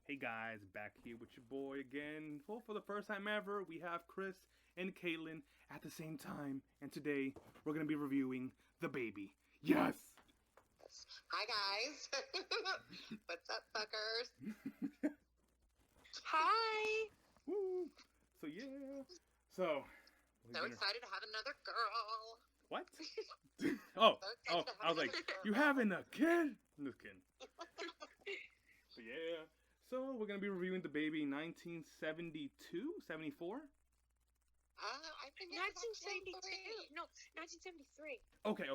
Hey guys, back here with your boy again. Well, for the first time ever, we have Kris and Kaitlynne at the same time, and today we're gonna be reviewing The Baby. Yes! Hi guys. What's up, fuckers? Hi. Woo! So yeah. So Excited to have another girl. What? oh, So excited to I was have like, another girl. you having a kid? I'm just kidding. So yeah. So we're gonna be reviewing The Baby 1972, 74. I think it's 1972. No, 1973. Okay.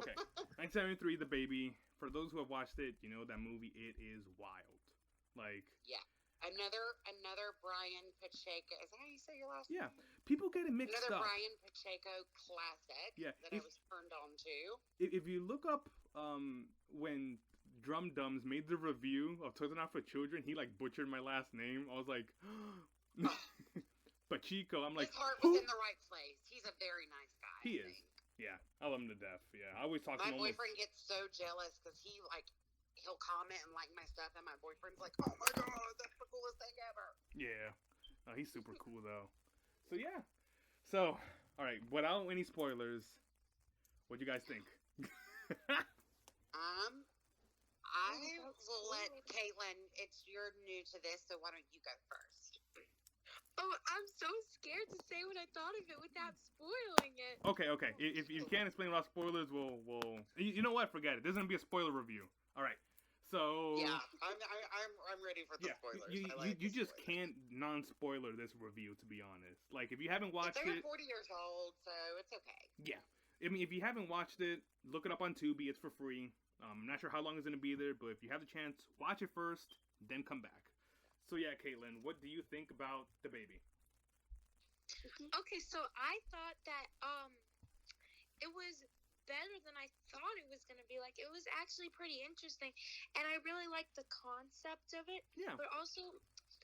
1973, The Baby. For those who have watched it, you know that movie. It is wild. Like. Yeah. Another Brian Pacheco. Is that how you say your last Yeah. name? People get it mixed Another up. Brian Pacheco classic. Yeah. That I was turned on to. If you look up when Drum Dums made the review of Toys Not for Children, he like butchered my last name. I was like, Pacheco. I'm like, his heart was in the right place. He's a very nice guy. He I is. think. Yeah, I love him to death. Yeah, I always talk to My him. boyfriend gets so jealous because he'll comment and like my stuff, and my boyfriend's like, "Oh my god, that's the coolest thing ever." Yeah, no, he's super cool though. So yeah, so all right, without any spoilers, what do you guys think? I will let Kaitlynne. You're new to this, so why don't you go first? Oh, I'm so scared to say what I thought of it without spoiling it. Okay. If you can't explain without spoilers, we'll. You know what? Forget it. This is gonna be a spoiler review. All right. So. Yeah, I'm ready for the spoilers. You just can't non-spoiler this review, to be honest. Like if you haven't watched it's it, 40 years old, so it's okay. Yeah, I mean if you haven't watched it, look it up on Tubi. It's for free. I'm not sure how long it's gonna be there, but if you have the chance, watch it first, then come back. So yeah, Kaitlynne, what do you think about The Baby? Okay, so I thought that it was better than I thought it was going to be. Like, it was actually pretty interesting, and I really liked the concept of it. Yeah. But also,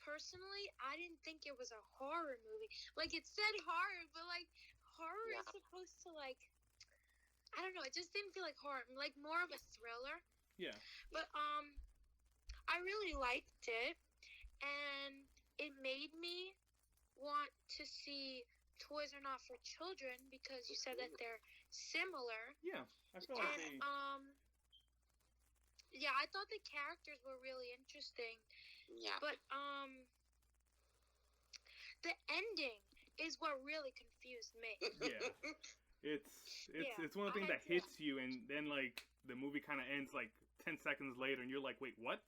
personally, I didn't think it was a horror movie. Like, it said horror, but like horror is supposed to like, I don't know, it just didn't feel like horror, like more of a thriller. Yeah. But I really liked it, and it made me want to see Toys Are Not for Children because you said that they're similar. Yeah, I feel like and, yeah, I thought the characters were really interesting. Yeah. But the ending is what really confused me. Yeah. It's one of the things that hits you, and then like the movie kind of ends like 10 seconds later, and you're like, wait, what?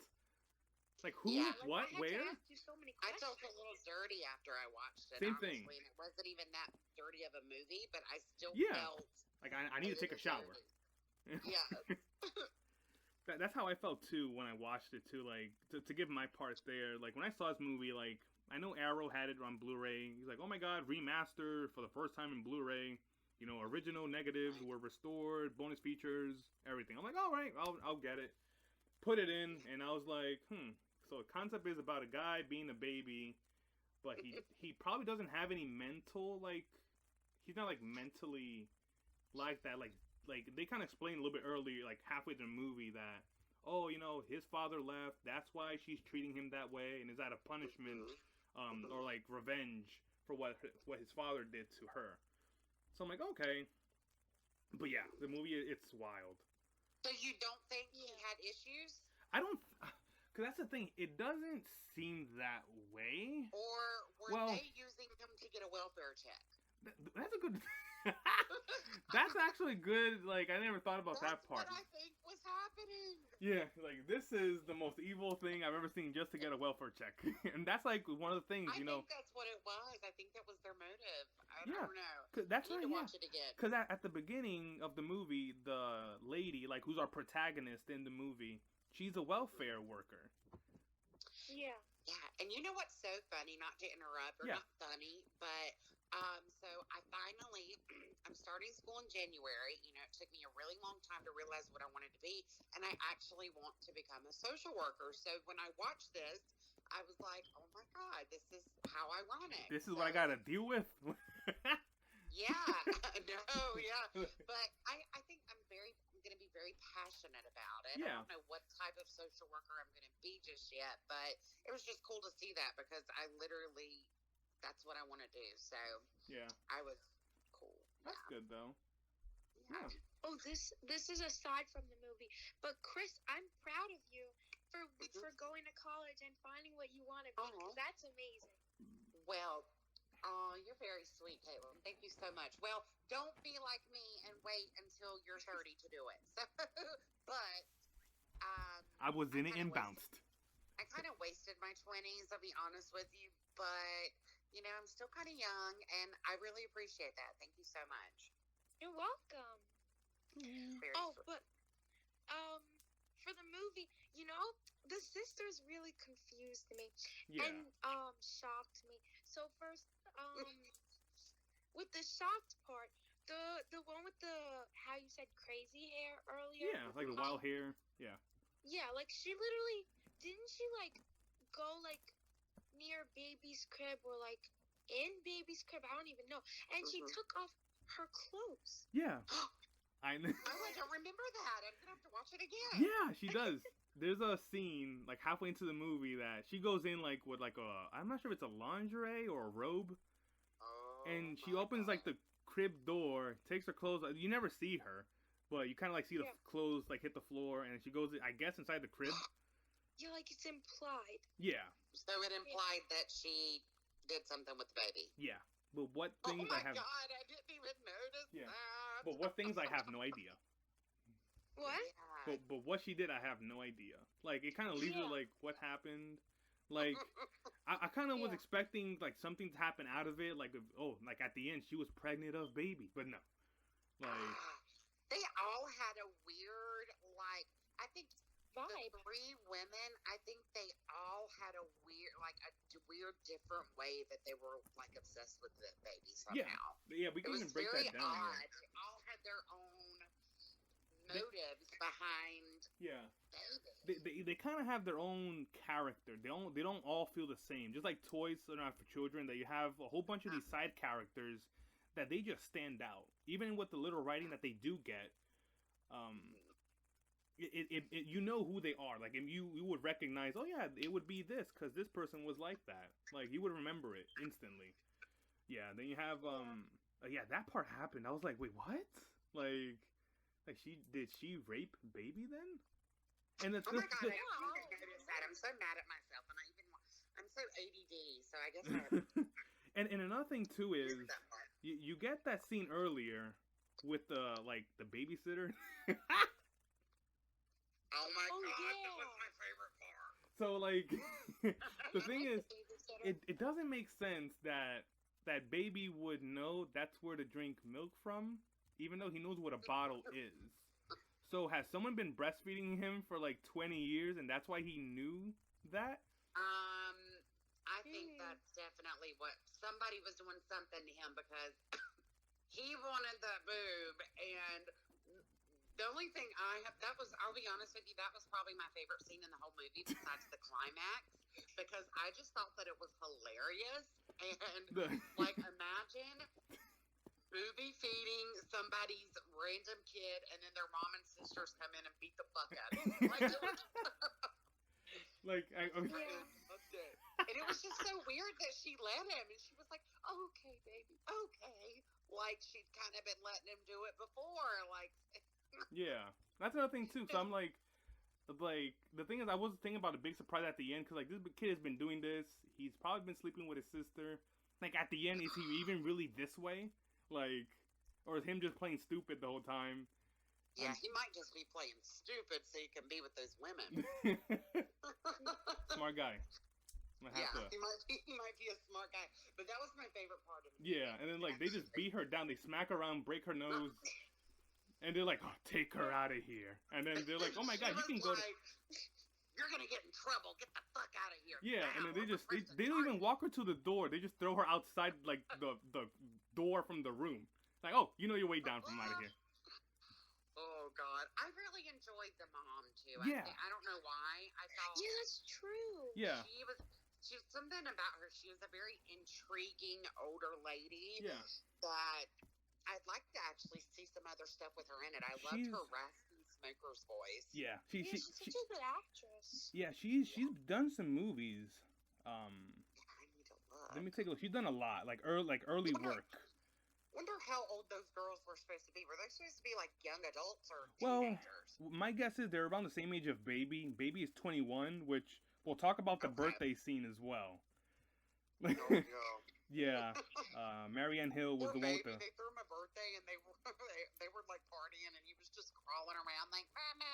Like who? Yeah, what? I had Where? to ask you so many I questions. felt a little dirty after I watched it. Same honestly, thing. And it wasn't even that dirty of a movie, but I still felt like I need to take a shower. Yeah. That's how I felt too when I watched it too. Like to give my part there. Like when I saw this movie, like I know Arrow had it on Blu-ray. He's like, oh my god, remaster for the first time in Blu-ray. You know, original negatives were restored, bonus features, everything. I'm like, all right, I'll get it. Put it in, and I was like, So the concept is about a guy being a baby, but he probably doesn't have any mental he's not like mentally like that. Like they kind of explained a little bit earlier, like halfway through the movie that his father left. That's why she's treating him that way, and is that a punishment or like revenge for what his father did to her? So I'm like, okay, but yeah, the movie it's wild. So you don't think he had issues? I don't. Because that's the thing. It doesn't seem that way. Or were they using him to get a welfare check? That's a good... That's actually good. Like, I never thought about that part. That's what I think was happening. Yeah, like, this is the most evil thing I've ever seen just to get a welfare check. And that's, like, one of the things, I think that's what it was. I think that was their motive. I don't know. That's right, watch it again. Because at the beginning of the movie, the lady, like, who's our protagonist in the movie, she's a welfare worker. Yeah. Yeah, and you know what's so funny, not to interrupt, or not funny, but so I finally, I'm starting school in January. You know, it took me a really long time to realize what I wanted to be, and I actually want to become a social worker. So when I watched this, I was like, oh my God, this is how I want it. This is what I got to deal with? Yeah, no, yeah. But I think I'm going to be very passionate about it. Yeah. I don't know what type of social worker I'm going to be just yet, but it was just cool to see that because that's what I want to do. So yeah, I was cool. that's good though. Yeah. Oh, this is aside from the movie, but Kris, I'm proud of you for going to college and finding what you want to be. 'Cause that's amazing. Well, you're very sweet, Kaitlynne. Thank you so much. Well, don't be like me and wait until you're 30 to do it. So, but I was in it and bounced. I kind of wasted my 20s, I'll be honest with you, but you know, I'm still kind of young and I really appreciate that. Thank you so much. You're welcome. Very sweet. But for the movie, you know, the sisters really confused me and shocked me. So first, with the shocked part, the one with the how you said crazy hair earlier. Yeah, like the wild hair. Yeah. Yeah, like she literally didn't she like go like near baby's crib or like in baby's crib? I don't even know. And she took off her clothes. Yeah. I know. Oh, I don't remember that. I'm gonna have to watch it again. Yeah, she does. There's a scene like halfway into the movie that she goes in like with like I'm not sure if it's a lingerie or a robe, and she opens like the crib door, takes her clothes. You never see her, but you kind of like see the clothes like hit the floor, and she goes, I guess, inside the crib. Yeah, like it's implied. Yeah. So it implied that she did something with the baby. Yeah. But what things I have? Oh my God, I didn't even notice that. But what things I have no idea. What? But what she did, I have no idea. Like it kind of leaves her like, what happened? Like I kind of was expecting like something to happen out of it. Like like at the end she was pregnant of baby, but no. Like they all had a weird like I think. Vibe. The 3 women, I think they all had a weird different way that they were like obsessed with the baby somehow. Yeah, we can even break that down. Odd. They all had their own motives behind. Yeah. They kind of have their own character. They don't all feel the same. Just like Toys Are Not for Children, that you have a whole bunch of these side characters that they just stand out. Even with the little writing that they do get, you know who they are. Like, and you would recognize, oh yeah, it would be this because this person was like that. Like, you would remember it instantly. Yeah. Then you have that part happened. I was like, wait, what? Like did she rape baby then? And it's oh my God, I didn't notice that. I'm so mad at myself, and I'm so ADD. So I guess I. and another thing too is you get that scene earlier with the babysitter. Oh my God, that was my favorite part. So like, the thing is, it doesn't make sense that baby would know that's where to drink milk from, even though he knows what a bottle is. So has someone been breastfeeding him for like 20 years, and that's why he knew that? I think that's definitely what somebody was doing something to him because he wanted that boob and. The only thing I'll be honest with you, that was probably my favorite scene in the whole movie besides the climax, because I just thought that it was hilarious. And, like, imagine booby feeding somebody's random kid, and then their mom and sisters come in and beat the fuck out of him. And it was just so weird that she let him, and she was like, okay, baby, okay. Like, she'd kind of been letting him do it before, like... Yeah, that's another thing too. So I'm like the thing is, I was thinking about a big surprise at the end because like this kid has been doing this. He's probably been sleeping with his sister. Like at the end, is he even really this way? Like, or is him just playing stupid the whole time? Yeah, he might just be playing stupid so he can be with those women. Smart guy. He might be a smart guy, but that was my favorite part of it. Yeah, and then like they just beat her down. They smack her around, break her nose. And they're like, oh, take her out of here. And then they're like, oh my God, you can go you're going to get in trouble. Get the fuck out of here. Yeah, and then they don't even walk her to the door. They just throw her outside, like, the door from the room. Like, oh, you know your way down from out of here. Oh, God. I really enjoyed the mom, too. Yeah. I don't know why. I thought... Yeah, that's true. Yeah. She was something about her. She was a very intriguing older lady. Yeah. That... I'd like to actually see some other stuff with her in it. I loved her raspy, Smoker's voice. Yeah, she's such a good actress. Yeah, she's done some movies. I need to look. Let me take a look. She's done a lot, like early work. Wonder how old those girls were supposed to be. Were they supposed to be like young adults or teenagers? Well, my guess is they're around the same age of Baby. Baby is 21, which we'll talk about the birthday scene as well. Oh, yeah. Yeah, Marianna Hill was the one with the... They threw him a birthday and they were like partying and he was just crawling around like, Mama.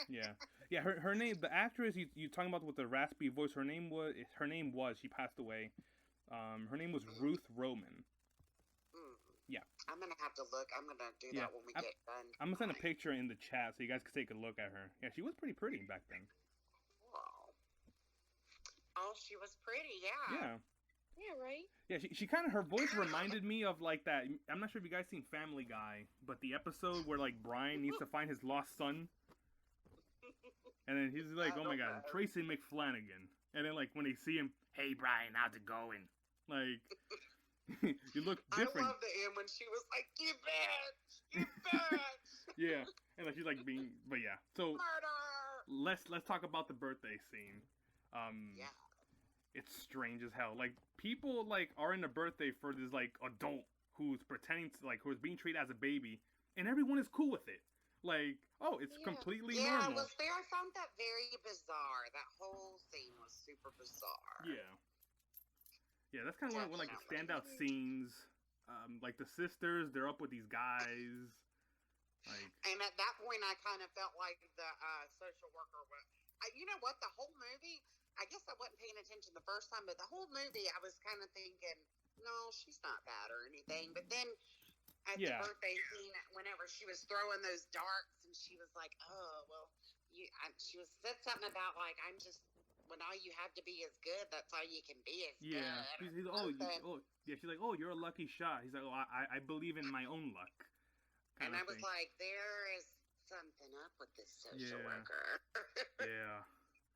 Yeah. Her name, the actress you talking about with the raspy voice. Her name was. She passed away. Her name was Ruth Roman. Yeah. I'm gonna have to look. I'm gonna do that when we get done. I'm gonna send a picture in the chat so you guys can take a look at her. Yeah, she was pretty pretty back then. Wow. Oh, she was pretty. Yeah. Yeah. Yeah, right? Yeah, she kind of, her voice reminded me of like that, I'm not sure if you guys seen Family Guy, but the episode where like Brian needs to find his lost son. And then he's like, oh my god, Tracy McFlanagan. And then like when they see him, hey Brian, how's it going? Like, you look different. I love the end when she was like, you bitch! Yeah, and like she's like being, but yeah. So, murder! Let's talk about the birthday scene. Yeah. It's strange as hell. Like, people, like, are in a birthday for this, like, adult who's pretending to, like, who's being treated as a baby, and everyone is cool with it. Like, oh, it's completely normal. Yeah, I found that very bizarre. That whole scene was super bizarre. Yeah. Yeah, that's kind of one of, like, the standout scenes. Like, the sisters, they're up with these guys. Like, and at that point, I kind of felt like the social worker was... you know what? The whole movie... I guess I wasn't paying attention the first time, but the whole movie I was kind of thinking, no, she's not bad or anything. But then at the birthday scene, whenever she was throwing those darts and she was like, oh, well, she said something about like, when all you have to be is good, that's all you can be is good. She's she's like, oh, you're a lucky shot. He's like, oh, I believe in my own luck. And I was like, there is something up with this social worker. Yeah.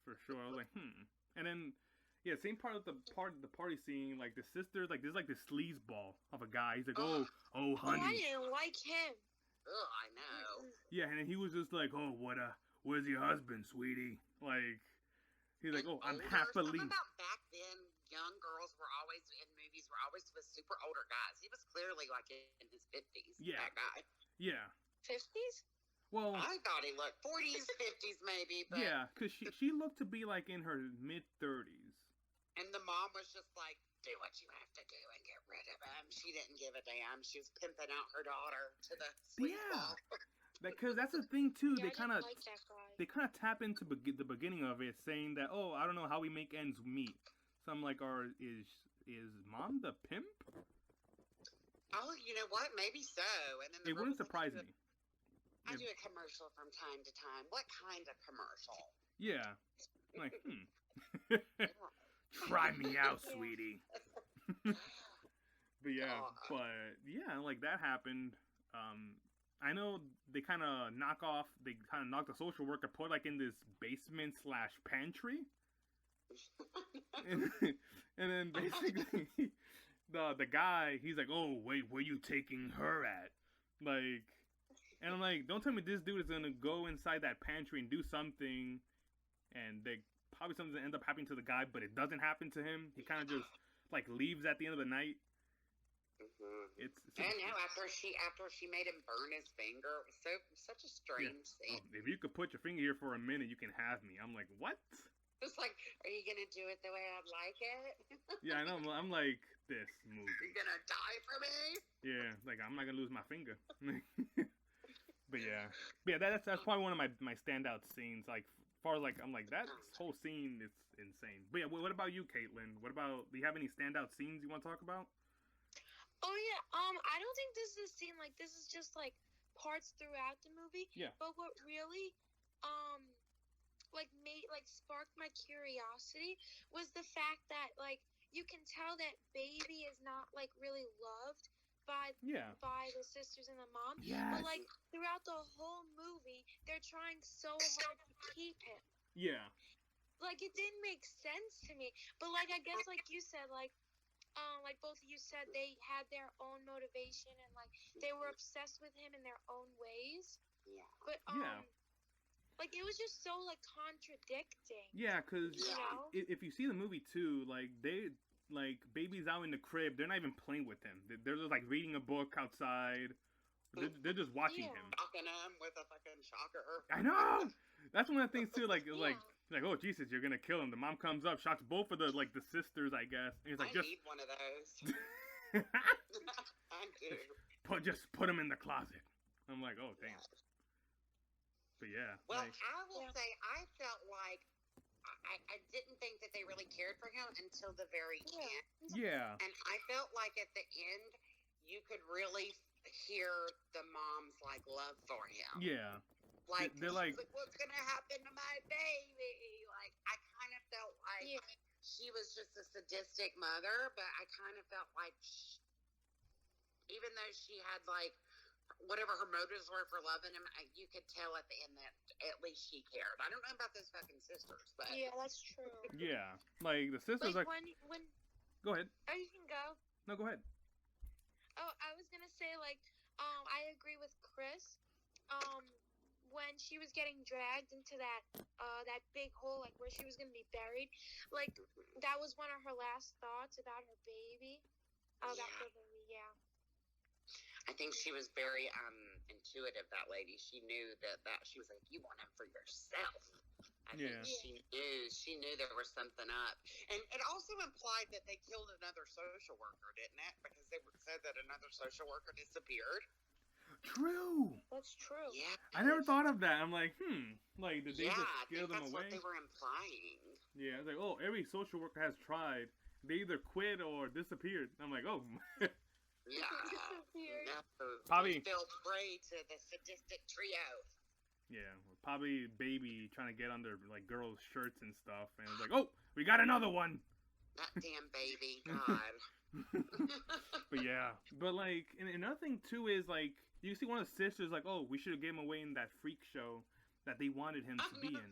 For sure, I was like, and then, same part of the party scene. Like the sisters, like there's like this sleazeball of a guy. He's like, oh, honey. I didn't like him. Oh, I know. Yeah, and then he was just like, oh, where's your husband, sweetie? Like, he's like, oh, I'm happily. Something about back then, young girls were always in movies with super older guys. He was clearly like in his 50s. Yeah. That guy. Yeah. 50s? Well, I thought he looked 40s, 50s maybe, but... Yeah, because she looked to be like in her mid-30s. And the mom was just like, do what you have to do and get rid of him. She didn't give a damn. She was pimping out her daughter to the sleazeball. Because that's the thing, too. Yeah, they kind of tap into the beginning of it, saying that, oh, I don't know how we make ends meet. So I'm like, is mom the pimp? Oh, you know what? Maybe so. And then it wouldn't surprise me. I do a commercial from time to time. What kind of commercial? Yeah. Like, Try me out, sweetie. But like that happened. I know they kind of knock the social worker, put like in this basement / pantry. and then basically the guy, he's like, oh, wait, where you taking her at? Like, and I'm like, don't tell me this dude is gonna go inside that pantry and do something, and probably something's gonna end up happening to the guy, but it doesn't happen to him. He kind of just like leaves at the end of the night. Mm-hmm. I know, after she made him burn his finger, it was such a strange scene. Oh, if you could put your finger here for a minute, you can have me. I'm like, what? It's like, are you gonna do it the way I'd like it? Yeah, I know. I'm like, this movie. You're gonna die for me? Yeah, like I'm not gonna lose my finger. But yeah, that's probably one of my standout scenes. Like, as far as like, I'm like, that whole scene is insane. But yeah, what about you, Kaitlynne? Do you have any standout scenes you want to talk about? Oh yeah, I don't think this is a scene, like this is just like parts throughout the movie. Yeah. But what really, sparked my curiosity was the fact that like you can tell that baby is not like really loved by the sisters and the mom. Yes. But like throughout the whole movie, they're trying so hard to keep him. Yeah. Like it didn't make sense to me. But like I guess like you said, like both of you said, they had their own motivation and like they were obsessed with him in their own ways. Yeah. But Like, it was just so, like, contradicting. Yeah, because You know? if you see the movie too, like baby's out in the crib, they're not even playing with him. They're just like reading a book outside. They're just watching him. Shocking him with a fucking shocker. I know. That's one of the things too. Like Yeah. like oh Jesus, you're gonna kill him. The mom comes up, shocks both of the sisters, I guess. And he's like, I need one of those. I do. just put him in the closet. I'm like, oh damn. But yeah. Well, like, I will say I felt like I didn't think that they really cared for him until the very end. yeah. And I felt like at the end you could really hear the mom's like love for him. Yeah. Like they're like, what's gonna happen to my baby? Like I kind of felt like she was just a sadistic mother, but I kind of felt like even though she had like whatever her motives were for loving him, you could tell at the end that at least she cared. I don't know about those fucking sisters, but yeah, that's true. yeah, like the sisters Like, like when go ahead. oh, you can go. No, go ahead. Oh, I was gonna say, like, I agree with Kris. When she was getting dragged into that big hole, like where she was gonna be buried, like that was one of her last thoughts about her baby. About her baby, yeah. I think she was very intuitive, that lady. She knew that she was like, you want him for yourself. I think she knew there was something up. And it also implied that they killed another social worker, didn't it? Because they said that another social worker disappeared. True. That's true. Yeah. I never thought of that. I'm like, like did they just scare them that's away? what they were implying. Yeah, it's like, oh, every social worker has tried. They either quit or disappeared. I'm like, oh. Yeah. Disappeared. Probably fell prey to the sadistic trio. Yeah, probably baby trying to get under like girls' shirts and stuff, and it's like, oh, we got another one. That damn baby, God. But yeah, but like, and another thing too is like, you see one of the sisters like, oh, we should have gave him away in that freak show that they wanted him to be in.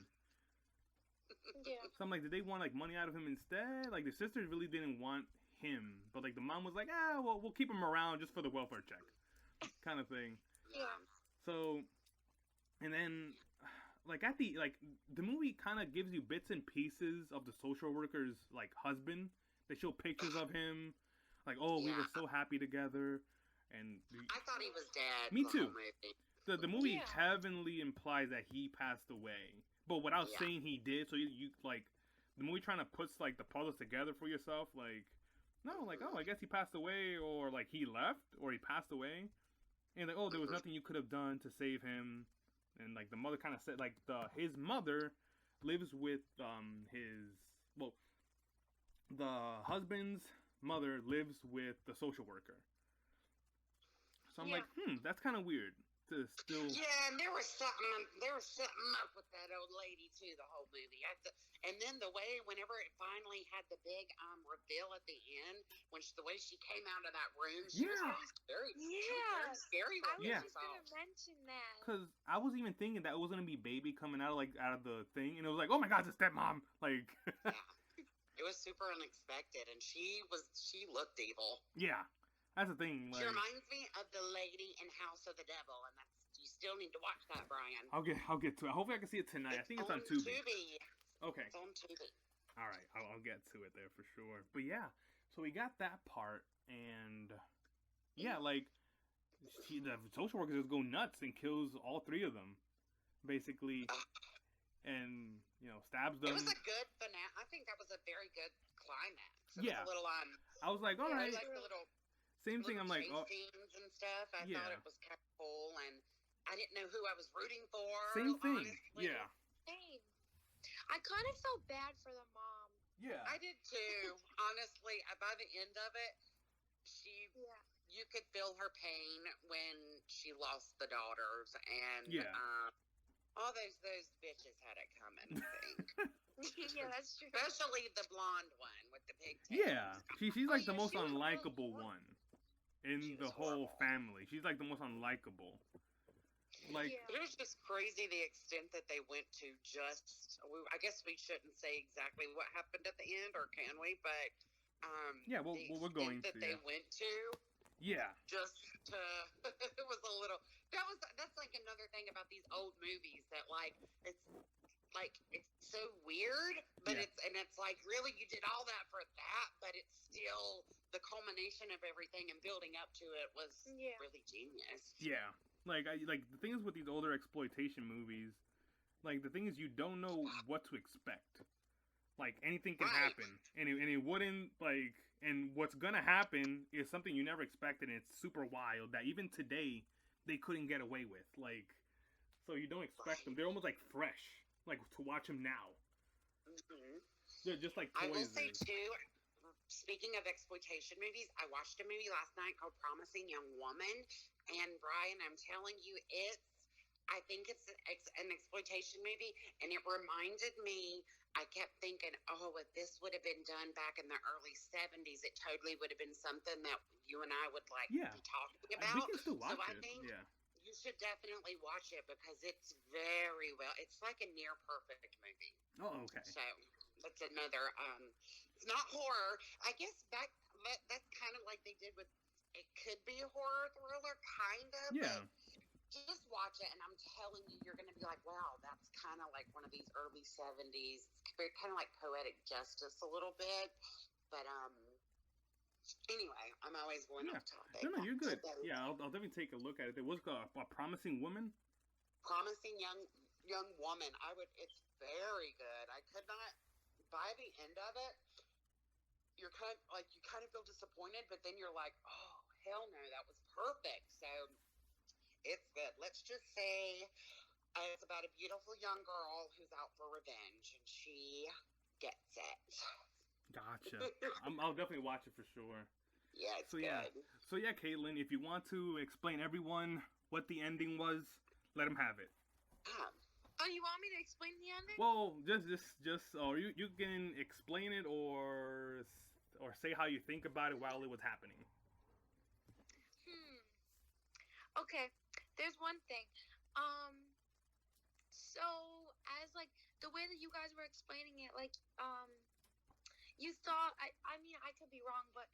Yeah. So I'm like, did they want like money out of him instead? Like the sisters really didn't want him, but like the mom was like, well, we'll keep him around just for the welfare check, kind of thing. Yeah. So, and then like the movie kind of gives you bits and pieces of the social worker's like husband. They show pictures of him, like, oh, we were so happy together, and I thought he was dead. Me too. The movie Yeah. heavily implies that he passed away, but without saying he did. So you like the movie trying to puts like the puzzles together for yourself. Like, no, like, oh, I guess he passed away, or like he left, or he passed away, and like, oh, there was nothing you could have done to save him. And like the mother kind of said, like his mother lives with the husband's mother lives with the social worker. So I'm like, that's kind of weird to still. Yeah, and there was something up with that old lady too. The whole movie, and then the way whenever it finally had the big reveal at the end, the way she came out of that room, she was very scary. Yeah. Scary. I was Yeah. just gonna mention that. Because I was even thinking that it was gonna be baby coming out of the thing, and it was like, oh my god, it's a stepmom. Like, Yeah. It was super unexpected, and she looked evil. yeah, that's the thing. She Like, reminds me of the lady in House of the Devil, and you still need to watch that, Brian. I'll get to it. Hopefully, I can see it tonight. I think it's on Tubi. Okay. It's on Tubi. All right, I'll get to it there for sure. But yeah, so we got that part, and yeah, like the social worker just go nuts and kills all three of them, basically, and stabs them. It was a good finale. I think that was a very good climax. It Yeah. was a little I was like, all right. I like the little Same thing. I'm like, chase oh, scenes and stuff. I Yeah. thought it was kind of cool, and I didn't know who I was rooting for. same thing. Honestly. Yeah. Same. I kind of felt bad for the mom. Yeah. I did too. Honestly, by the end of it, you could feel her pain when she lost the daughters, and all those bitches had it coming. I think. Yeah, that's true. Especially the blonde one with the pigtails. Yeah. She's like the yeah, most she was unlikable really one in She the was whole horrible. family. She's like the most unlikable. Like, It was just crazy the extent that they went to I guess we shouldn't say exactly what happened at the end, or can we? But yeah, well, the we're going extent that to. they Yeah. went to Yeah. just to it was a little That's like another thing about these old movies that it's so weird, but it's like really you did all that for that, but it's still the culmination of everything and building up to it was really genius. Yeah, like the thing is with these older exploitation movies, like the thing is you don't know what to expect. Like anything can happen, and it wouldn't like. And what's gonna happen is something you never expected, and it's super wild that even today they couldn't get away with. Like, so you don't expect them. They're almost like fresh. Like to watch them now. Mm-hmm. They're just like toys. I will say too, speaking of exploitation movies, I watched a movie last night called Promising Young Woman, and Brian, I'm telling you, I think it's an exploitation movie, and it reminded me. I kept thinking, oh, if this would have been done back in the early 70s, it totally would have been something that you and I would be talking about. We can still watch I think you should definitely watch it because it's very well. It's like a near perfect movie. Oh, okay. So that's another. It's not horror. I guess that's kind of like they did with. It could be a horror thriller, kind of. Yeah. But just watch it, and I'm telling you, you're going to be like, wow, that's kind of like one of these early 70s. It's kind of like Poetic Justice a little bit. But anyway, I'm always going off topic. No, you're good. Yeah, I'll definitely take a look at it. There was a Promising Woman. Promising young woman. It's very good. I could not. By the end of it, you kind of feel disappointed, but then you're like, oh hell no, that was perfect. So it's good. Let's just say it's about a beautiful young girl who's out for revenge, and she gets it. Gotcha. I'll definitely watch it for sure. Yeah, it's good. So yeah, Kaitlynne, if you want to explain everyone what the ending was, let them have it. Oh, you want me to explain the ending? Well, just or you can explain it or say how you think about it while it was happening. Okay, there's one thing. So as like the way that you guys were explaining it, like you thought I mean I could be wrong, but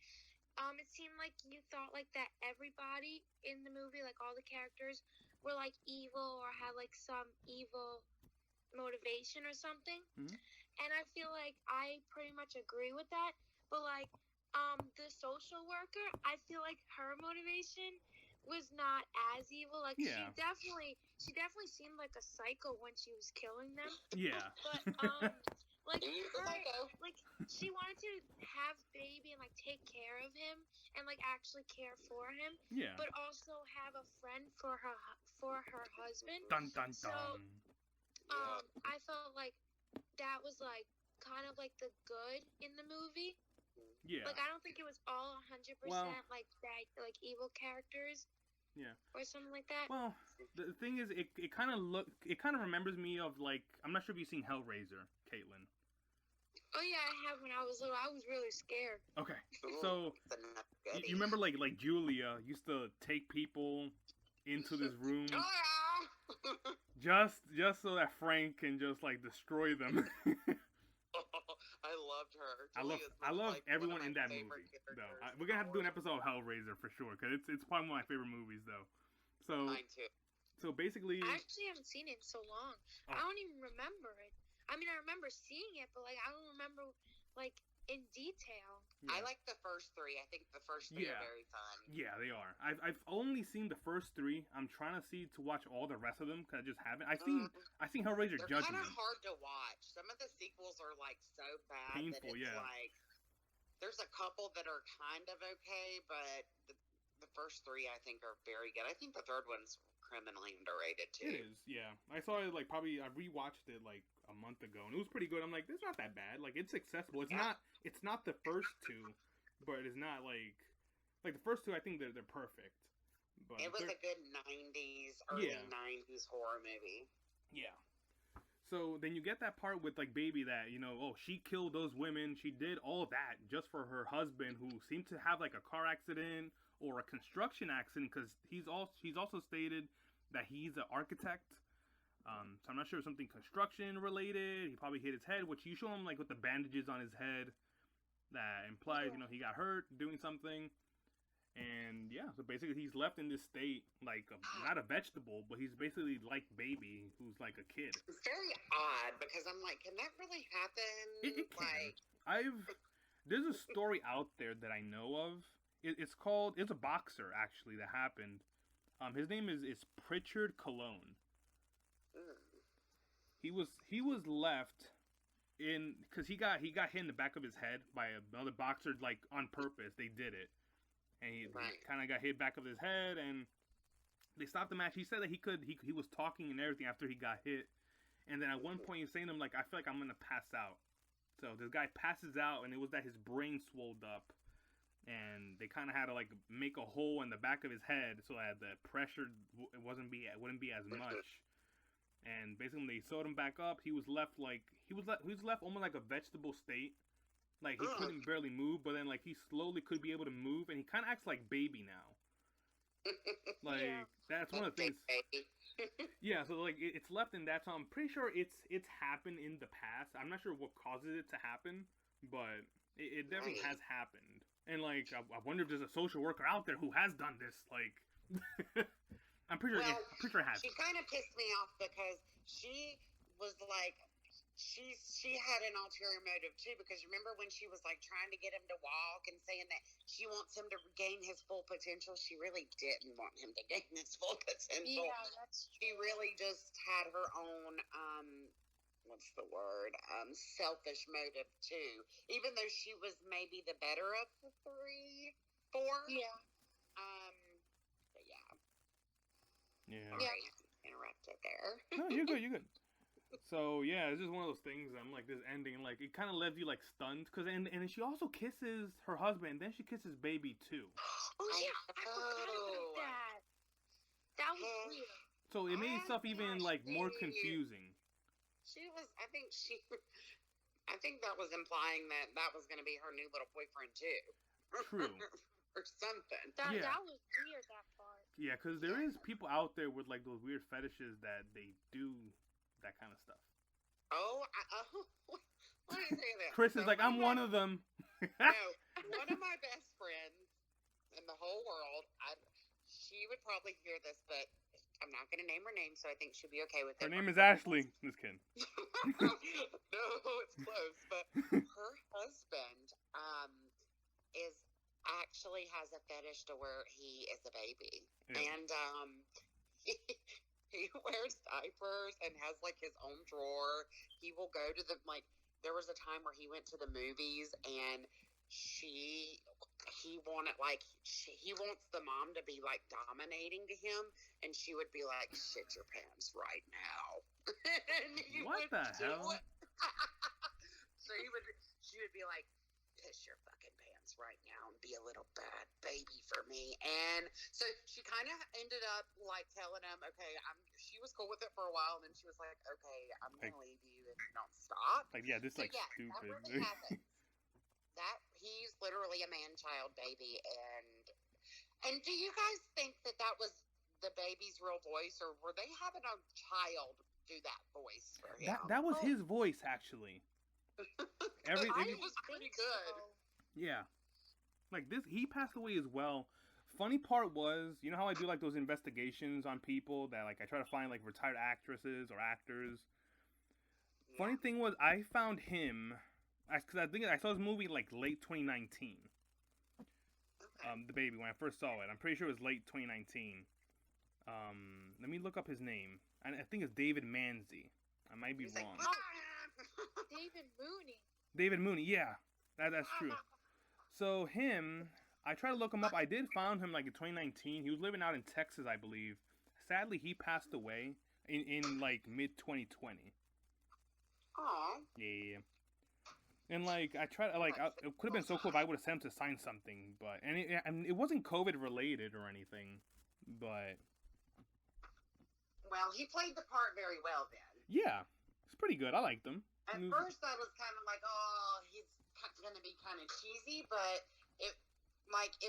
it seemed like you thought like that everybody in the movie, like all the characters, were like evil or had like some evil motivation or something. Mm-hmm. And I feel like I pretty much agree with that. But like the social worker, I feel like her motivation was not as evil. Like she definitely seemed like a psycho when she was killing them. Yeah. But like she wanted to have baby and like take care of him and like actually care for him. Yeah. But also have a friend for her husband. Dun dun dun. So I felt like that was like kind of like the good in the movie. Yeah. Like I don't think it was all 100% like that, like evil characters. Yeah. Or something like that. Well, the thing is, it kind of remembers me of like, I'm not sure if you've seen Hellraiser, Kaitlynne. Oh yeah, I have. When I was little, I was really scared. Okay, so you remember like Julia used to take people into this room just so that Frank can just like destroy them. I loved her. I love everyone in that movie. Though we're gonna have to do an episode of Hellraiser for sure because it's probably one of my favorite movies though. So mine too. So basically, I actually haven't seen it in so long. I don't even remember it. I mean, I remember seeing it, but like I don't remember like in detail. Yeah. I like the first three. I think the first three are very fun. Yeah, they are. I've only seen the first three. I'm trying to watch all the rest of them because I just haven't. I've seen Hellraiser Judgment. They're kind of hard to watch. Some of the sequels are like so bad. Painful, that it's like there's a couple that are kind of okay, but the first three I think are very good. I think the third one's criminally underrated too. It is, yeah. I saw it like I rewatched it like a month ago and it was pretty good. I'm like, it's not that bad. Like it's accessible. It's not the first two, but it's not like the first two. I think they're perfect. But it was a good 90s, early 90s horror movie. Yeah. So then you get that part with like Baby that, she killed those women. She did all that just for her husband who seemed to have like a car accident or a construction accident because he's also stated that he's an architect. So I'm not sure if something construction related. He probably hit his head, which you show him like with the bandages on his head that implies, he got hurt doing something. And yeah, so basically he's left in this state, like not a vegetable, but he's basically like baby, who's like a kid. It's very odd because I'm like, can that really happen? It can. There's a story out there that I know of. It's a boxer actually that happened. His name is Pritchard Cologne. He was left in because he got hit in the back of his head by another boxer, like on purpose. They did it, and he kind of got hit back of his head, and they stopped the match. He said that he was talking and everything after he got hit, and then at one point he's saying to him like, I feel like I'm gonna pass out. So this guy passes out, and it was that his brain swelled up, and they kind of had to like make a hole in the back of his head so that the pressure wouldn't be as much. And basically, when they sewed him back up, he was left almost like a vegetable state. Like he couldn't barely move, but then like he slowly could be able to move, and he kind of acts like baby now. Like that's one of the things. Yeah, so like it's left in that. So I'm pretty sure it's happened in the past. I'm not sure what causes it to happen, but it definitely has happened. And like I wonder if there's a social worker out there who has done this. Like. I'm pretty sure it has. She kind of pissed me off because she was like, she had an ulterior motive too. Because remember when she was like trying to get him to walk and saying that she wants him to gain his full potential, she really didn't want him to gain his full potential. Yeah, that's true. She really just had her own what's the word? Selfish motive too. Even though she was maybe the better of the 4. Yeah. Yeah. Interrupted there. No, you're good. So yeah, it's just one of those things. I'm like this ending, like it kind of leaves you like stunned, cause and she also kisses her husband, and then she kisses baby too. Oh yeah, I forgot about that. That was weird. So it made stuff even like more confusing. I think that was implying that was going to be her new little boyfriend too. True. Or something. That was weird, that part. Yeah, because there is people out there with like those weird fetishes that they do that kind of stuff. Let me say that. Kris is like, I'm one of them. No, one of my best friends in the whole world, she would probably hear this, but I'm not going to name her name, so I think she'll be okay with it. Her name is Ashley. Just kidding. No, it's close. But her husband actually has a fetish to where he is a baby. Yeah. And he wears diapers and has like his own drawer. He will go to there was a time where he went to the movies and he wants the mom to be like dominating to him, and she would be like, shit your pants right now. And what the hell? So she would be like, piss your fucking pants right now and be a little bad baby for me. And so she kind of ended up like telling him, okay, she was cool with it for a while, and then she was like, okay, I'm gonna leave you if you don't stop. Like, yeah, this stupid. That really happens. That he's literally a man-child baby. And do you guys think that was the baby's real voice, or were they having a child do that voice for him? That was his voice, actually. It was pretty good. Yeah. Like this, he passed away as well. Funny part was, you know how I do like those investigations on people that like I try to find like retired actresses or actors. Yeah. Funny thing was, I found him because I think I saw this movie like late 2019. Okay. The baby, when I first saw it, I'm pretty sure it was late 2019. Let me look up his name. I think it's David Manzy. I might be wrong. David Mooney, yeah, that's true. So I tried to look him up. I did find him like in 2019. He was living out in Texas, I believe. Sadly, he passed away in like mid 2020. Aww. Yeah. And like I tried, like it could have been so cool if I would have sent him to sign something, but and it wasn't COVID related or anything, but. Well, he played the part very well then. Yeah, it's pretty good. I liked him. At first, I was kind of like, oh, he's going to be kind of cheesy, but it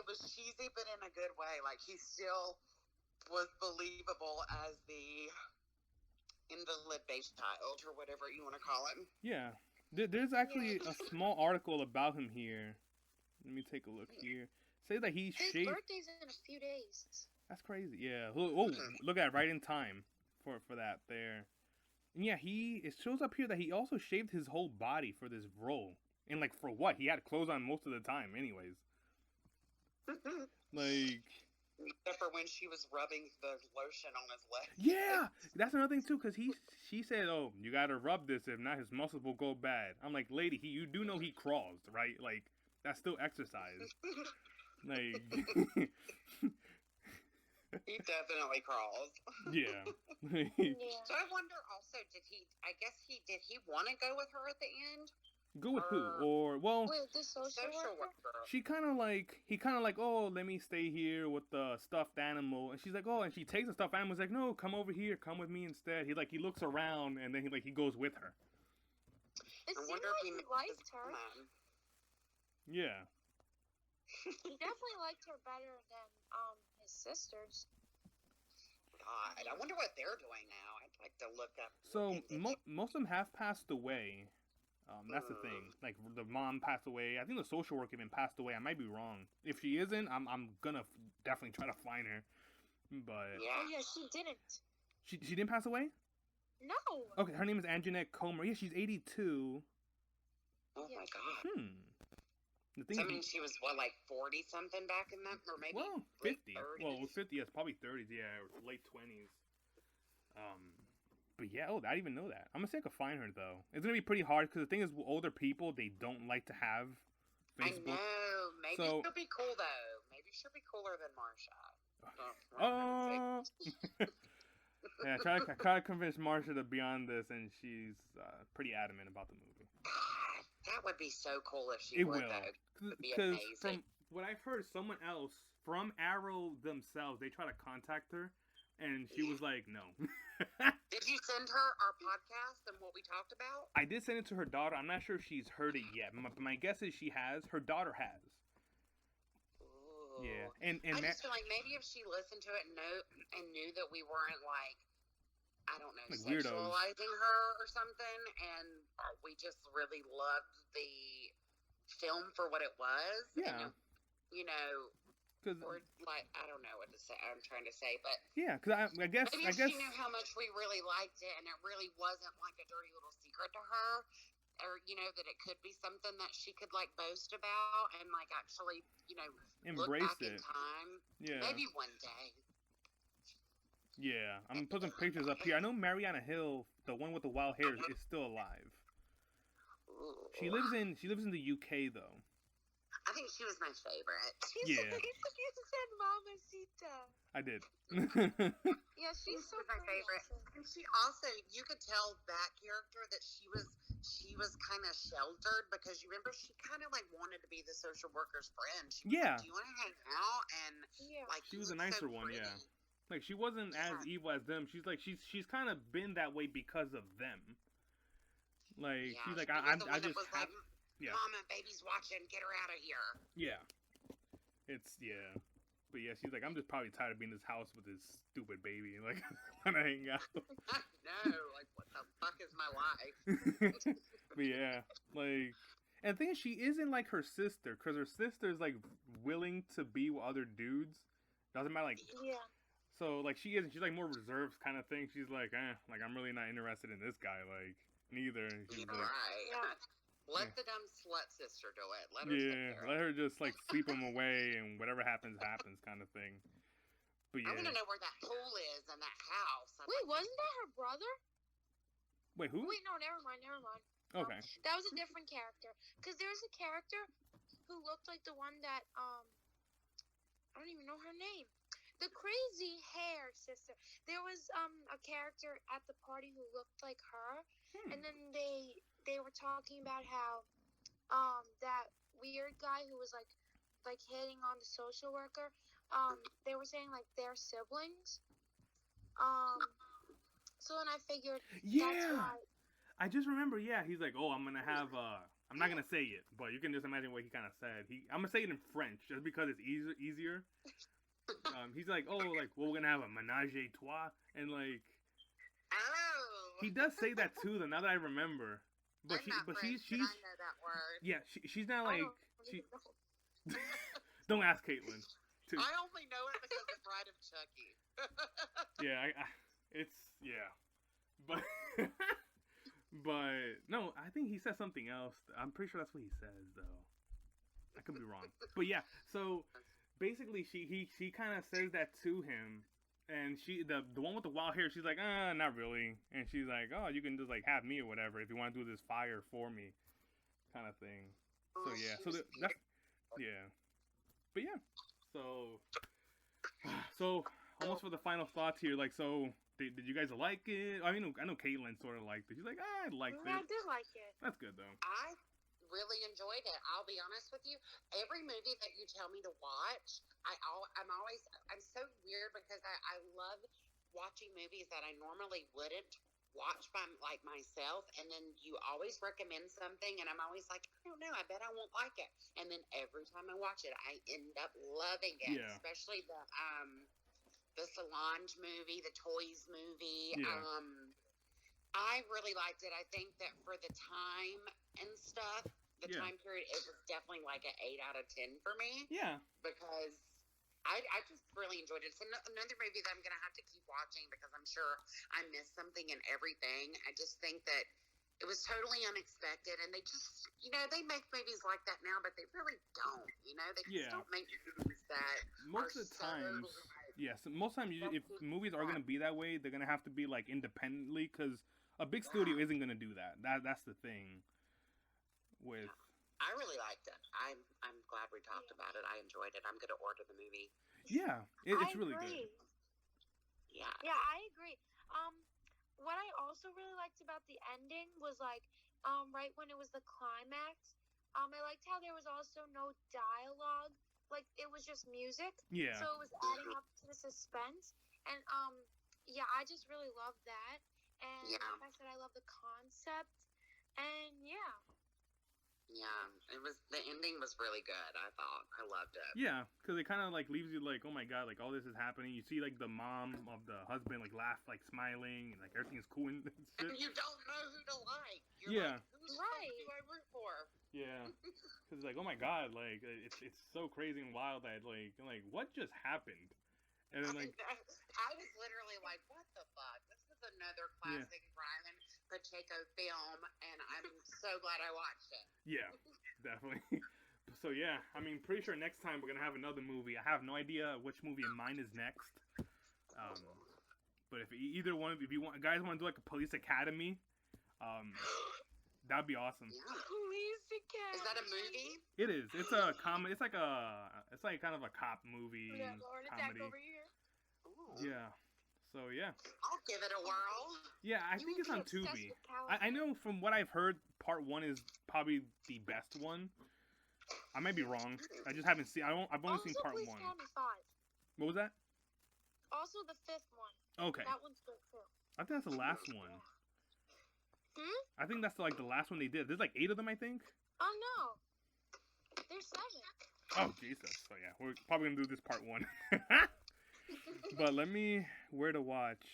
was cheesy, but in a good way. Like, he still was believable as the invalid-based child, or whatever you want to call him. Yeah. There's actually a small article about him here. Let me take a look here. say that he His shaved. birthday's in a few days. That's crazy. Yeah. Oh, look at it, right in time for that there. And yeah, it shows up here that he also shaved his whole body for this role. And like for what? He had clothes on most of the time, anyways. Like. Except for when she was rubbing the lotion on his leg. Yeah, that's another thing too, because she said, "Oh, you gotta rub this, if not, his muscles will go bad." I'm like, lady, you do know he crawls, right? Like that's still exercise. Like. He definitely crawls. Yeah. Yeah. So I wonder also, did he want to go with her at the end? Go with who? Or well, Wait, the social worker? he kind of like, oh, let me stay here with the stuffed animal, and she's like, oh, and she takes the stuffed animal. He's like, no, come over here, come with me instead. He looks around, and then he goes with her. It seemed like he liked her. Yeah. He definitely liked her better than his sisters. God, I wonder what they're doing now. I'd like to look up. So most of them have passed away. That's the thing. Like the mom passed away. I think the social worker even passed away. I might be wrong. If she isn't, I'm gonna definitely try to find her. But Oh yeah, she didn't. She didn't pass away? No. Okay, her name is Anjanette Comer. Yeah, she's 82. Oh my God. The thing So, I mean, she was what, like 40 something back in that, or maybe 50. 30s? Well, 50. Yeah, it's probably 30s. Yeah, or late 20s. But yeah, I didn't even know that. I'm gonna see if I can find her though. It's gonna be pretty hard because the thing is, with older people, they don't like to have Facebook. I know. Maybe she'll be cool though. Maybe she'll be cooler than Marsha. Oh. Yeah, I try to convince Marsha to be on this, and she's pretty adamant about the movie. God, that would be so cool if she would. Because from what I've heard, someone else from Arrow themselves, they try to contact her, and she was like, no. Did you send her our podcast and what we talked about? I did send it to her daughter. I'm not sure if she's heard it yet. My guess is she has. Her daughter has. Ooh. Yeah, and I just feel like maybe if she listened to it and knew that we weren't like, I don't know, like sexualizing her or something, and we just really loved the film for what it was. Yeah. And, or like, I don't know what to say. I'm trying to say, but yeah, because I guess she knew how much we really liked it, and it really wasn't like a dirty little secret to her, or that it could be something that she could like boast about and like actually embrace look back it in time. Yeah, maybe one day. Yeah, I'm gonna put some pictures up here. I know Marianna Hill, the one with the wild hair, is still alive. Ooh. She lives in the UK though. I think she was my favorite. Yeah. You said Mamacita. I did. Yeah, she's so my favorite. And she also, you could tell that character that she was kind of sheltered, because you remember she kind of like wanted to be the social worker's friend. She was like, do you want to hang out? And like, she was a nicer one, yeah. Like she wasn't as evil as them. She's like she's kind of been that way because of them. Like she's like I just have. Yeah. Mama, baby's watching. Get her out of here. Yeah. But yeah, she's like, I'm just probably tired of being in this house with this stupid baby. Like, when I hang out. No, like, what the fuck is my life? But yeah, like, and the thing is, she isn't like her sister, because her sister's like willing to be with other dudes. Doesn't matter, like. Yeah. So like she isn't. She's like more reserved kind of thing. She's like, like I'm really not interested in this guy. Like neither. She's like, right. Yeah. Let the dumb slut sister do it. Let her let her just like sweep him away, and whatever happens, kind of thing. But yeah. I want to know where that pool is in that house. Wait, wasn't that her brother? Wait, who? Wait, no, never mind. Okay. That was a different character. Because there's a character who looked like the one that I don't even know her name. The crazy hair sister. There was a character at the party who looked like her, and then they were talking about how that weird guy who was like hitting on the social worker, they were saying like they're siblings. So then I figured that's why. I just remember, he's like, oh, I'm gonna have I'm not gonna say it, but you can just imagine what he kind of said. I'm gonna say it in French just because it's easier. He's like, oh, like, well, we're gonna have a menage a trois, and like, he does say that too. Though, now that I remember, she's I know that word. Yeah, she's not like Don't ask Kaitlynne. I only know it because of Bride of Chucky. Yeah, but but no, I think he says something else. I'm pretty sure that's what he says though. I could be wrong, but yeah. So basically, she kind of says that to him, and the one with the wild hair, she's like, not really, and she's like, oh, you can just like have me or whatever if you want to do this fire for me, kind of thing. So yeah, so that's yeah, but yeah, so almost for the final thoughts here, like so. Did you guys like it? I mean, I know Kaitlynne sort of liked it. She's like, I liked it. I did like it. That's good though. I really enjoyed it. I'll be honest with you. Every movie that you tell me to watch, I'm so weird because I love watching movies that I normally wouldn't watch by like myself, and then you always recommend something, and I'm always like, I don't know, I bet I won't like it, and then every time I watch it, I end up loving it. Yeah. Especially the Solange movie, the Toys movie. Yeah. I really liked it. I think that for the time and stuff, the time period, it was definitely like an 8 out of 10 for me. Yeah. Because I just really enjoyed it. It's another movie that I'm going to have to keep watching because I'm sure I missed something and everything. I just think that it was totally unexpected, and they just, they make movies like that now, but they really don't. They just don't make movies that most of the time. Yes, most times if movies are gonna be that way, they're gonna have to be like independently because a big studio isn't gonna do that. That's the thing. With I really liked it. I'm glad we talked about it. I enjoyed it. I'm gonna order the movie. Yeah, it's really good. Yeah. Yeah, I agree. What I also really liked about the ending was like, right when it was the climax, I liked how there was also no dialogue. Like, it was just music. Yeah. So it was adding up to the suspense. And, yeah, I just really loved that. And like I said, I love the concept. And, yeah. Yeah, the ending was really good, I thought. I loved it. Yeah, because it kind of, like, leaves you, like, oh, my God, like, all this is happening. You see, like, the mom of the husband, like, laugh, like, smiling, and, like, everything's cool and shit. And you don't know who to like. You're like, who do I root for? Yeah. Because it's like, oh, my God, like, it's so crazy and wild that, like, what just happened? And then, like... I was literally like, what the fuck? This is another classic Brian Pacheco film, and I'm so glad I watched it. Yeah, definitely. So yeah, I mean, pretty sure next time we're gonna have another movie. I have no idea which movie of mine is next. But if either one, if you guys want to do like a Police Academy, that'd be awesome. Yeah. Police Academy. Is that a movie? It is. It's a comedy. It's like kind of a cop movie comedy. Over here. Yeah. So yeah. I'll give it a whirl. Yeah, I think it's on Tubi. I know from what I've heard, part 1 is probably the best one. I might be wrong. I just haven't seen. I've only seen part 1. What was that? Also the 5th one. Okay. That one's good too. I think that's the last one. Hmm? I think that's like the last one they did. There's like 8 of them, I think. Oh no. There's 7. Oh Jesus. So yeah, we're probably gonna do this part 1. But where to watch?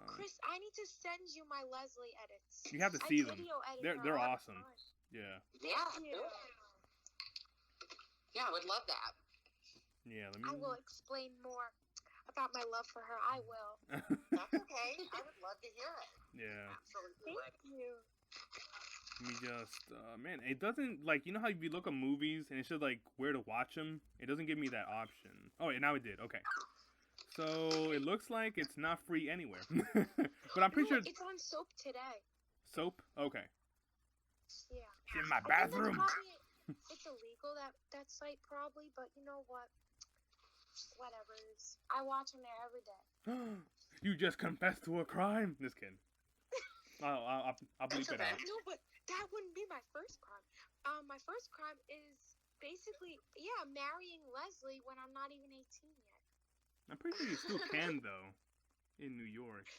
Chris, I need to send you my Leslie edits. You have to see them. They're awesome. Yeah. Yeah, I would love that. Yeah, I will explain more about my love for her. I will. That's okay. I would love to hear it. Yeah. Absolutely. Thank you. Let me just, man, it doesn't, like, you know how if you look at movies and it shows, like, where to watch them? It doesn't give me that option. Oh, yeah, now it did. Okay. So, it looks like it's not free anywhere. But I'm pretty sure... It's on Soap today. Soap? Okay. Yeah. It's in my bathroom. It's illegal, that site probably, but you know what? Whatever. I watch them there every day. You just confessed to a crime? Just kidding. I'll bleep it out. No, but that wouldn't be my first crime. My first crime is basically, marrying Leslie when I'm not even 18 yet. I'm pretty sure you still can, though, in New York.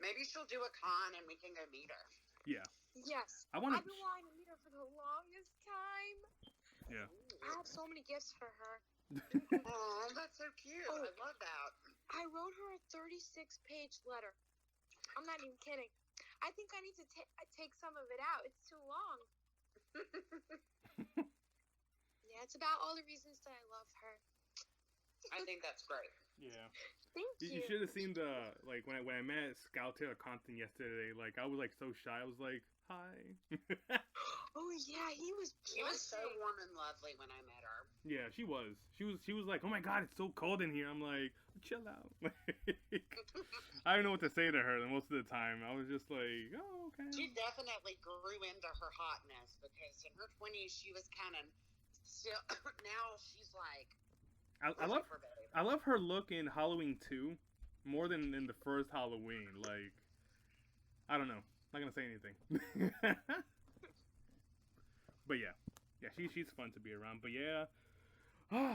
Maybe she'll do a con and we can go meet her. Yeah. Yes. I've been wanting to meet her for the longest time. Yeah. I have so many gifts for her. Oh, that's so cute. I love that. I wrote her a 36-page letter. I'm not even kidding. I think I need to take some of it out. It's too long. Yeah, That's about all the reasons that I love her. I think that's great. Yeah. Thank You you. should have seen the, like, when I met Scout Taylor Compton yesterday, like, I was, like, so shy. I was like, hi. Oh yeah, he was so warm and lovely when I met her. Yeah, she was. She was like, oh my god, it's so cold in here. I'm like, chill out. I don't know what to say to her most of the time. I was just like, oh, okay. She definitely grew into her hotness because in her 20s she was kind of still. Now she's like, I love her look in Halloween 2 more than in the first Halloween. Like, I don't know. Not gonna say anything. But yeah, she's fun to be around. But yeah,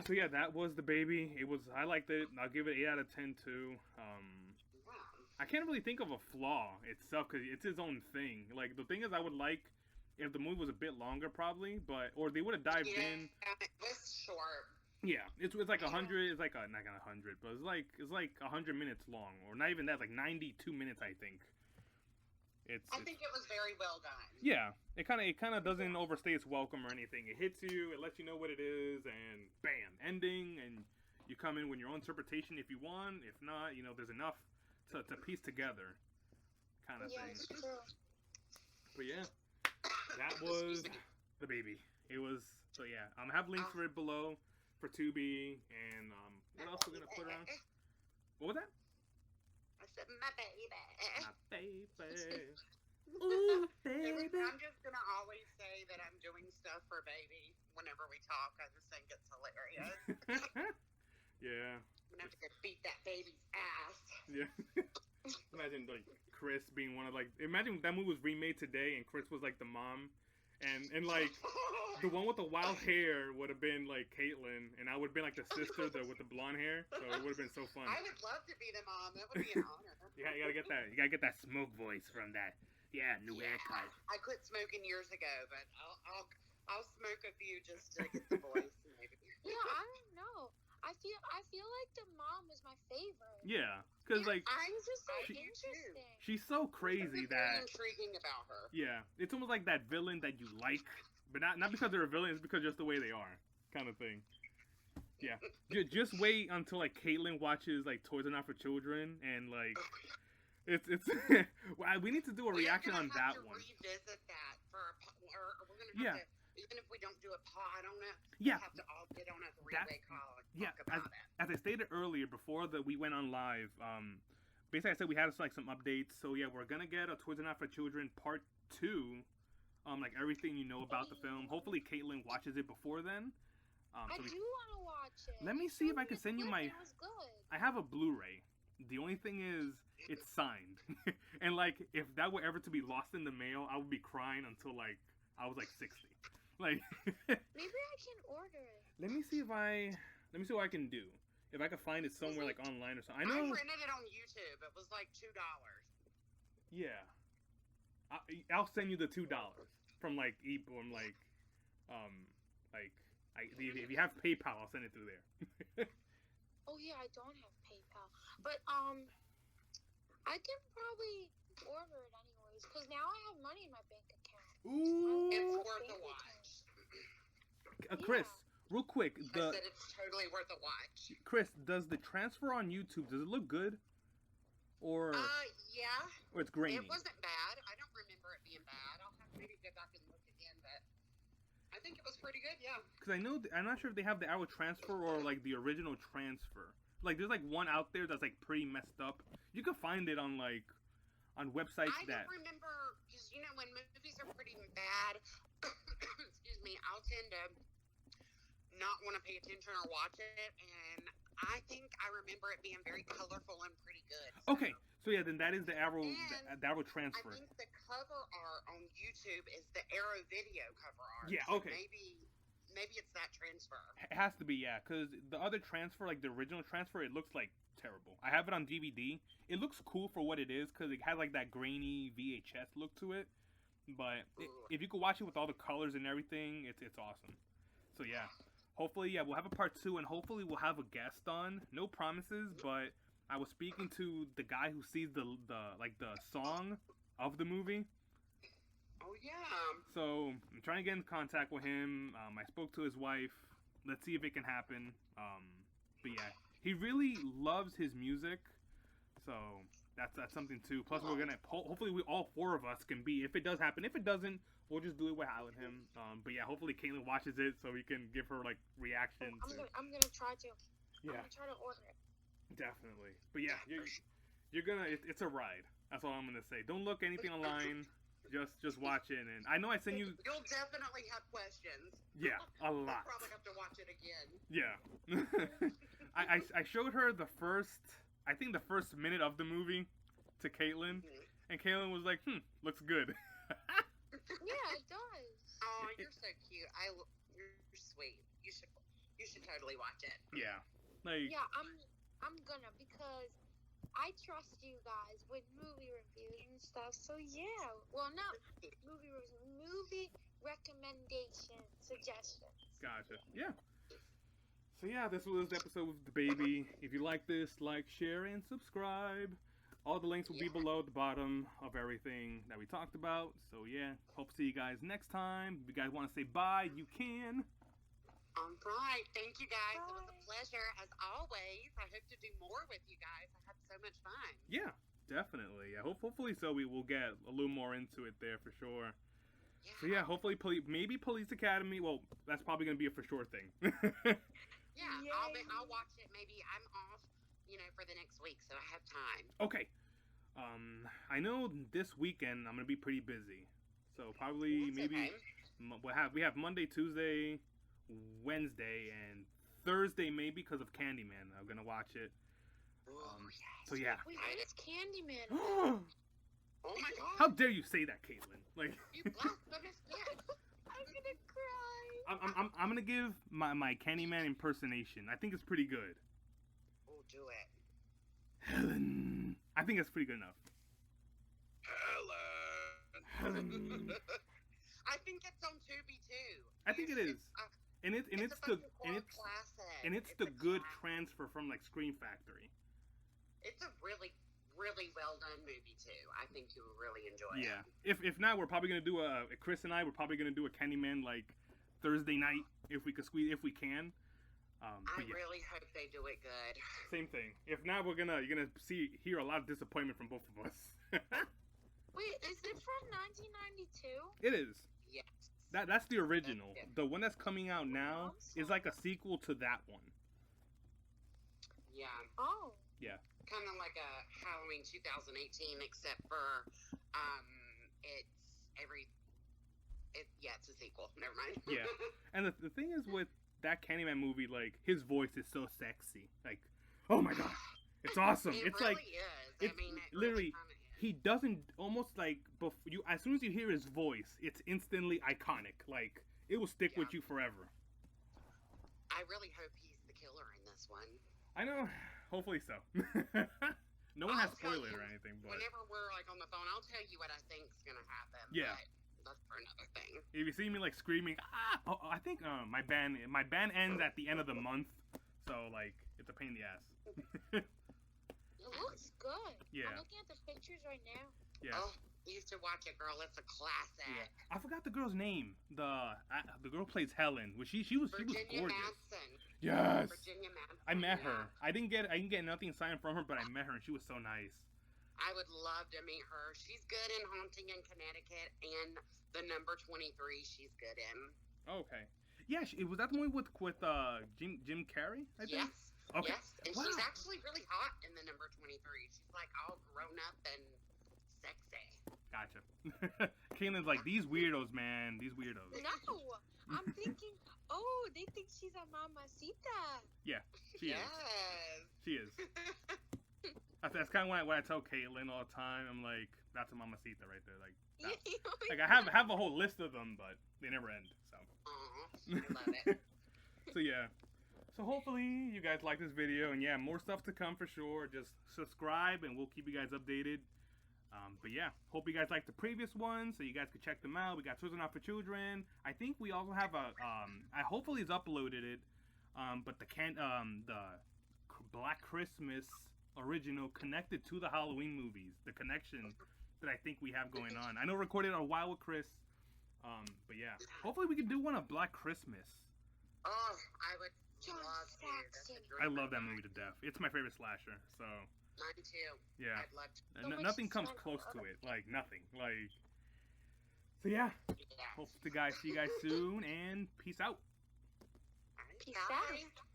so yeah, that was the baby. I liked it. I'll give it 8 out of 10 too. I can't really think of a flaw itself because it's its own thing. Like, the thing is, I would like if the movie was a bit longer, probably, or they would have dived in. It was short. Yeah, it's like 100. It's like not 100, but it's like 100 minutes long, or not even that. Like 92 minutes, I think. I think it was very well done. Yeah, it kind of doesn't overstay its welcome or anything. It hits you, it lets you know what it is, and bam, ending, and you come in with your own interpretation if you want. If not, there's enough to piece together, kind of thing. It's true. But yeah, that was the baby. It was so yeah. I have links for it below for Tubi, and what else we're gonna put on? What was that? I said my baby. My baby. Ooh, baby. I'm just gonna always say that I'm doing stuff for baby whenever we talk. I just think it's hilarious. Yeah. I'm gonna have to go beat that baby's ass. Yeah. Imagine like Kris being one of imagine that movie was remade today and Kris was like the mom, and like the one with the wild hair would have been like Kaitlynne, and I would have been like the sister with the blonde hair. So it would have been so fun. I would love to be the mom. That would be an honor. Yeah, you gotta get that smoke voice from that. Yeah, new haircut. I quit smoking years ago, but I'll smoke a few just to get the voice. Maybe. Yeah, I don't know. I feel like the mom was my favorite. Yeah, because like I'm just so interesting. She's so crazy that intriguing about her. Yeah, it's almost like that villain that you like, but not because they're a villain. It's because just the way they are, kind of thing. Yeah, just wait until like Kaitlynne watches like Toys Are Not for Children, and like it's we need to do a reaction on that one. Revisit that for or we're gonna have to. Even if we don't do a pod on it, we have to all get on a three-way call and talk about it. As I stated earlier, before we went on live, basically I said we had like some updates. So yeah, we're gonna get a Toys Are Not for Children Part 2, like everything you know about the film. Hopefully Kaitlynne watches it before then. I do want to watch it. Let me see if I can send you my. It was good. I have a Blu-ray. The only thing is, it's signed, and like if that were ever to be lost in the mail, I would be crying until like I was like 60. Like maybe I can order it. Let me see what I can do. If I can find it somewhere like online or something. I rented it on YouTube. It was like $2. Yeah. I'll send you the $2 from like if you have PayPal, I'll send it through there. Oh yeah, I don't have PayPal, but I can probably order it anyways because now I have money in my bank account. Ooh, it's worth a watch. Chris, real quick, I said it's totally worth a watch. Chris, does the transfer on YouTube, does it look good? Or yeah. Or it's grainy? It wasn't bad. I don't remember it being bad. I'll have to maybe go back and look again, but I think it was pretty good, yeah. Because I'm not sure if they have the Arrow transfer or like the original transfer. Like there's like one out there that's like pretty messed up. You can find it on like on websites that. I don't remember, because when movies are pretty bad, excuse me, I'll tend to not want to pay attention or watch it, and I think I remember it being very colorful and pretty good. So. Okay, so yeah, then that is the Arrow transfer. I think the cover art on YouTube is the Arrow video cover art. Yeah, so okay. Maybe it's that transfer. It has to be, yeah, because the other transfer, like the original transfer, it looks like terrible. I have it on DVD. It looks cool for what it is because it has like that grainy VHS look to it. But if you could watch it with all the colors and everything, it's awesome. So yeah. Hopefully, yeah, we'll have a part 2, and hopefully we'll have a guest on. No promises, but I was speaking to the guy who sees the song of the movie. Oh yeah. So I'm trying to get in contact with him. I spoke to his wife, let's see if it can happen. But yeah, he really loves his music, so that's something too. Plus, we're gonna hopefully all four of us can be. If it does happen, if it doesn't, we'll just do it without him. But yeah, hopefully Kaitlynne watches it so we can give her like reaction. I'm gonna try to. Yeah. I'm gonna try to order it. Definitely. But yeah, you're gonna. It's a ride. That's all I'm gonna say. Don't look anything online. Just watch it, and I know I sent you. You'll definitely have questions. Yeah, a lot. I'll probably have to watch it again. Yeah. I showed her the first minute of the movie to Kaitlynne, and Kaitlynne was like, looks good. Yeah, it does. Oh, you're so cute. You're sweet. You should totally watch it. Yeah. Like. Yeah, I'm gonna, because I trust you guys with movie reviews and stuff. So yeah, well, not movie reviews, movie recommendation suggestions. Gotcha. Yeah. So yeah, this was the episode with the baby. If you like this, like, share, and subscribe. All the links will be below at the bottom of everything that we talked about. So yeah, hope to see you guys next time. If you guys want to say bye, you can. All right. Thank you, guys. Bye. It was a pleasure, as always. I hope to do more with you guys. I had so much fun. Yeah, definitely. Yeah, hopefully so we will get a little more into it there for sure. Yeah. So yeah, hopefully maybe Police Academy. Well, that's probably going to be a for sure thing. Yeah, I'll watch it. Maybe I'm off, for the next week, so I have time. Okay. I know this weekend I'm going to be pretty busy. So probably maybe we have Monday, Tuesday, Wednesday, and Thursday maybe because of Candyman. I'm gonna watch it. Yes. So yeah. Wait, what is Candyman? Oh my god! How dare you say that, Kaitlynne? Like. You blasphemous bitch! I'm gonna cry. I'm gonna give my Candyman impersonation. I think it's pretty good. Oh, do it. Helen. I think that's pretty good enough. Helen. I think it's on Tubi too. I think it is. And it's the good transfer from like Scream Factory. It's a really, really well done movie too. I think you will really enjoy it. Yeah. If not, we're probably gonna do Kris and I. We're probably gonna do a Candyman like Thursday night if we can. I really hope they do it good. Same thing. If not, you're gonna hear a lot of disappointment from both of us. Wait, is it from 1992? It is. Yes. That's the original. The one that's coming out now is like a sequel to that one. Yeah. Oh. Yeah. Kind of like a Halloween 2018, except for it's a sequel. Never mind. Yeah. And the thing is with that Candyman movie, like his voice is so sexy. Like, oh my god, it's awesome. It it's really like is. It's literally. He doesn't almost like as soon as you hear his voice, it's instantly iconic. Like it will stick with you forever. I really hope he's the killer in this one. I know. Hopefully so. No one has spoiled it or anything, but whenever we're like on the phone, I'll tell you what I think's gonna happen. Yeah. But that's for another thing. If you see me like screaming, I think my ban ends at the end of the month, so like it's a pain in the ass. It looks good. Yeah. I'm looking at the pictures right now. Yeah. Oh, you should watch it, girl. It's a classic. Yeah. I forgot the girl's name. The girl plays Helen. She was gorgeous. Madsen. Yes. Virginia Madsen. I met her. I didn't get nothing signed from her, but I met her and she was so nice. I would love to meet her. She's good in Haunting in Connecticut and the number 23 she's good in. Okay. Yeah, was that the movie with Jim Carrey, I think? Yes. Okay. Yes, and she's actually really hot in the number 23. She's like all grown up and sexy. Gotcha. Kaitlynne's like, these weirdos, man. These weirdos. No, I'm thinking, they think she's a mamacita. Yeah, she is. Yes. She is. That's kind of what I tell Kaitlynne all the time. I'm like, that's a mamacita right there. Like, like I have a whole list of them, but they never end. So. Aww, I love it. So yeah. So hopefully you guys like this video, and yeah, more stuff to come for sure. Just subscribe, and we'll keep you guys updated. But yeah, hope you guys liked the previous ones, so you guys could check them out. We got Children Not for Children. I think we also have I hopefully it's uploaded it. But the Black Christmas original connected to the Halloween movies. The connection that I think we have going on. I know recorded a while with Kris. But yeah, hopefully we can do one of Black Christmas. Oh, I John Saxon. I love that movie to death. It's my favorite slasher. So. Mine too. Yeah. I'd love to. Nothing comes close to it. Like nothing. Like. So yeah. Hope to see you guys soon, and peace out. Peace out.